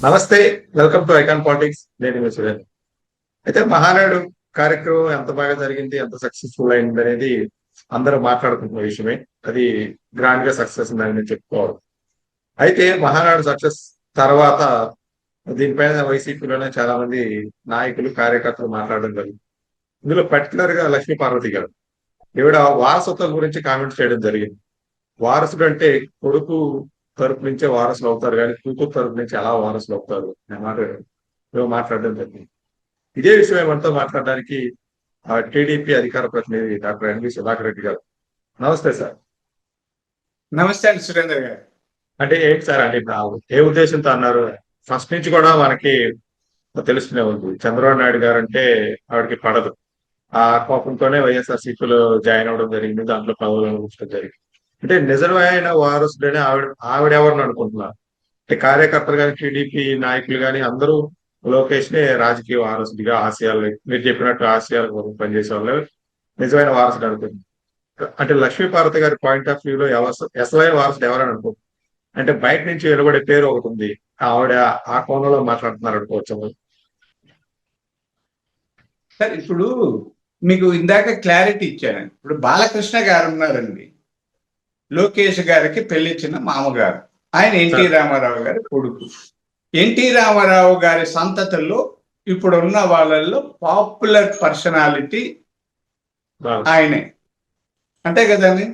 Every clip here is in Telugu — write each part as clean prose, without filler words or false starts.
నమస్తే. Welcome to icon politics. నేను మీ సురేష్. అయితే మహానాడు కార్యక్రమం ఎంత బాగా జరిగింది, ఎంత సక్సెస్ఫుల్ అయింది అనేది అందరూ మాట్లాడుకుంటున్న విషయమే. అది గ్రాండ్ గా సక్సెస్ ఉందని నేను చెప్పుకోవాలి. అయితే మహానాడు సక్సెస్ తర్వాత దీనిపైన వైసీపీలోనే చాలా మంది నాయకులు, కార్యకర్తలు మాట్లాడడం జరిగింది. ఇందులో పర్టికులర్ గా లక్ష్మీ పార్వతి గారు ఈవిడ వారసత్వం గురించి కామెంట్ చేయడం జరిగింది. వారసుడు అంటే కొడుకు తరపు నుంచే వారసులు అవుతారు, కానీ కూతురు తరపు నుంచి ఎలా వారసులు అవుతారు అనే మాట మాట్లాడడం జరిగింది. ఇదే విషయం ఏమంతా మాట్లాడడానికి టీడీపీ అధికార ప్రతినిధి డాక్టర్ ఎన్వి సుధాకర్ రెడ్డి గారు. నమస్తే సార్. నమస్తే అండి సురేందర్ గారు. అంటే ఏంటి సార్, అంటే ఏ ఉద్దేశంతో అన్నారు? ఫస్ట్ నుంచి కూడా మనకి తెలుస్తూనే ఉంది, చంద్రబాబు నాయుడు గారు అంటే ఆవిడకి పడదు. ఆ కోపంతోనే వైఎస్ఆర్ సిపిలో జాయిన్ అవ్వడం జరిగింది, దాంట్లో పదవులు అనుభవించడం జరిగింది. అంటే నిజమైన వారసుడని ఆవిడెవరిని అనుకుంటున్నారు? అంటే కార్యకర్తలు కానీ, టీడీపీ నాయకులు కానీ అందరూ లోకేష్ నే రాజకీయ వారసుడిగా, ఆశయాలు మీరు చెప్పినట్టు ఆశయాల కోసం పనిచేసే వాళ్ళు నిజమైన వారసుడు అనుకుంటుంది. అంటే లక్ష్మీపార్వతి గారి పాయింట్ ఆఫ్ వ్యూలో అసలైన వారసుడు ఎవరని అనుకుంటుంది? అంటే బయట నుంచి వెలువడే పేరు ఒకటి ఉంది, ఆవిడ ఆ కోణంలో మాట్లాడుతున్నారు అనుకోవచ్చు. సార్ ఇప్పుడు మీకు ఇందాక క్లారిటీ ఇచ్చాను. ఇప్పుడు బాలకృష్ణ గారు ఉన్నారండి, లోకేష్ గారికి పెళ్లిచ్చిన మామగారు. ఆయన ఎన్టీ రామారావు గారి కొడుకు. ఎన్టీ రామారావు గారి సంతతుల్లో ఇప్పుడు ఉన్న వాళ్ళల్లో పాపులర్ పర్సనాలిటీ ఆయనే, అంతే కదండి.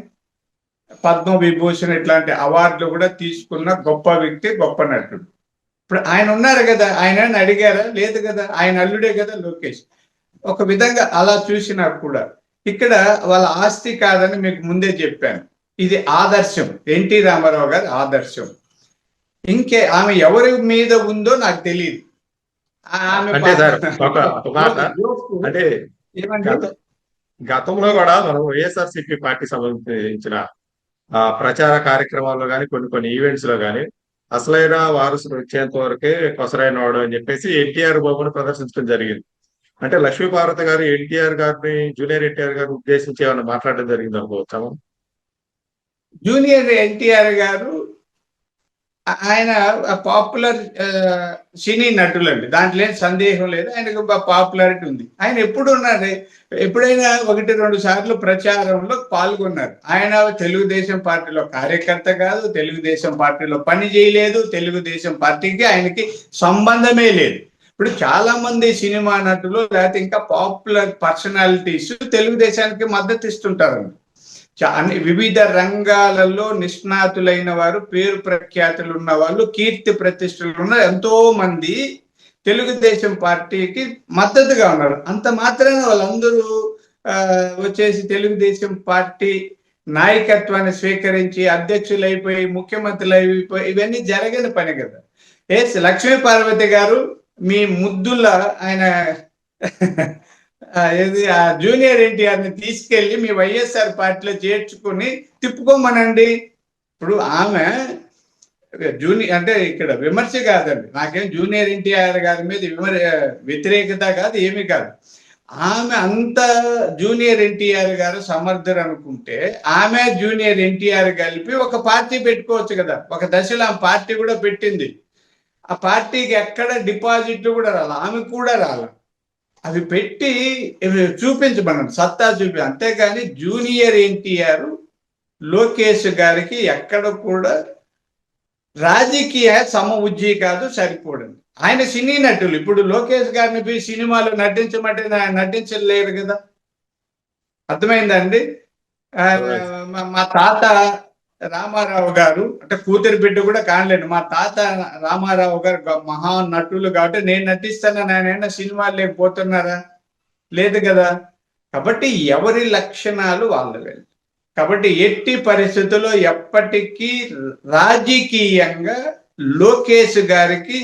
పద్మ విభూషణ్ ఇట్లాంటి అవార్డులు కూడా తీసుకున్న గొప్ప వ్యక్తి, గొప్ప నటుడు. ఇప్పుడు ఆయన ఉన్నారు కదా, ఆయన అడిగారా? లేదు కదా, ఆయన అల్లుడే కదా లోకేష్. ఒక విధంగా అలా చూసినా కూడా ఇక్కడ వాళ్ళ ఆస్తి కాదని మీకు ముందే చెప్పాను. ఇది ఆదర్శం, ఎన్టీ రామారావు గారి ఆదర్శం. ఆమె ఎవరి మీద ఉందో నాకు తెలియదు. అంటే గతంలో కూడా మనం వైఎస్ఆర్సీపీ పార్టీ సంబంధించిన ప్రచార కార్యక్రమాల్లో కానీ, కొన్ని ఈవెంట్స్ లో కానీ అసలైన వారసులు వచ్చేంత వరకే కొసరైన వాడు అని చెప్పేసి ఎన్టీఆర్ బాబును ప్రదర్శించడం జరిగింది. అంటే లక్ష్మీపార్వతి గారు ఎన్టీఆర్ గారిని, జూనియర్ ఎన్టీఆర్ గారిని ఉద్దేశించి ఏమన్నా మాట్లాడడం జరిగింది అనుకోవచ్చాము? జూనియర్ ఎన్టీఆర్ గారు ఆయన పాపులర్ సినీ నటులండి, దాంట్లో ఏం సందేహం లేదు. ఆయనకు పాపులారిటీ ఉంది. ఆయన ఎప్పుడు ఉన్నారు, ఎప్పుడైనా 1-2 సార్లు ప్రచారంలో పాల్గొన్నారు. ఆయన తెలుగుదేశం పార్టీలో కార్యకర్త కాదు, తెలుగుదేశం పార్టీలో పని చేయలేదు, తెలుగుదేశం పార్టీకి ఆయనకి సంబంధమే లేదు. ఇప్పుడు చాలా మంది సినిమా నటులు లేకపోతే ఇంకా పాపులర్ పర్సనాలిటీస్ తెలుగుదేశానికి మద్దతు ఇస్తుంటారు. వివిధ రంగాలలో నిష్ణాతులైన వారు, పేరు ప్రఖ్యాతులు ఉన్న వాళ్ళు, కీర్తి ప్రతిష్టలు ఉన్న ఎంతో మంది తెలుగుదేశం పార్టీకి మద్దతుగా ఉన్నారు. అంత మాత్రాన వాళ్ళందరూ వచ్చేసి తెలుగుదేశం పార్టీ నాయకత్వాన్ని స్వీకరించి అధ్యక్షులు అయిపోయి, ముఖ్యమంత్రులు అయిపోయి, ఇవన్నీ జరగని పని కదా. లక్ష్మీ పార్వతి గారు మీ ముద్దుల ఆయన ఏది ఆ జూనియర్ ఎన్టీఆర్ని తీసుకెళ్లి మీ వైఎస్ఆర్ పార్టీలో చేర్చుకుని తిప్పుకోమనండి. ఇప్పుడు ఆమె అంటే ఇక్కడ విమర్శ కాదండి, నాకేం జూనియర్ ఎన్టీఆర్ గారి మీద వ్యతిరేకత కాదు, ఏమీ కాదు. ఆమె అంత జూనియర్ ఎన్టీఆర్ గారు సమర్థులు అనుకుంటే ఆమె జూనియర్ ఎన్టీఆర్ కలిపి ఒక పార్టీ పెట్టుకోవచ్చు కదా. ఒక దశలో ఆ పార్టీ కూడా పెట్టింది. ఆ పార్టీకి ఎక్కడ డిపాజిట్లు కూడా రాలి, ఆమె కూడా రాలి. అవి పెట్టి చూపించమన్నాడు, సత్తా చూపి. అంతేగాని జూనియర్ ఎన్టీఆర్ లోకేష్ గారికి ఎక్కడ కూడా రాజకీయ సమ ఉజ్జీ కాదు, సరిపోడండి. ఆయన సినీ నటులు. ఇప్పుడు లోకేష్ గారిని సినిమాలో నటించమంటే నటించలేరు కదా. అర్థమైందండి. మా తాత రామారావు గారు అంటే కూతురి బిడ్డ కూడా కానలేండి, మా తాత రామారావు గారు మహా నటులు కాబట్టి నేను నటిస్తానని ఆయన సినిమాలు లేకపోతున్నారా? లేదు కదా. కాబట్టి ఎవరి లక్షణాలు వాళ్ళవి. కాబట్టి ఎట్టి పరిస్థితుల్లో ఎప్పటికీ రాజకీయంగా లోకేష్ గారికి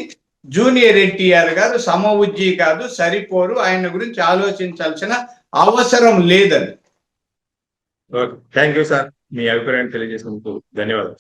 జూనియర్ ఎన్టీఆర్ గారు సమ ఉజ్జీ కాదు, సరిపోరు. ఆయన గురించి ఆలోచించాల్సిన అవసరం లేదని. థ్యాంక్ యూ సార్, మీ అభిప్రాయాన్ని తెలియజేసినందుకు ధన్యవాదాలు.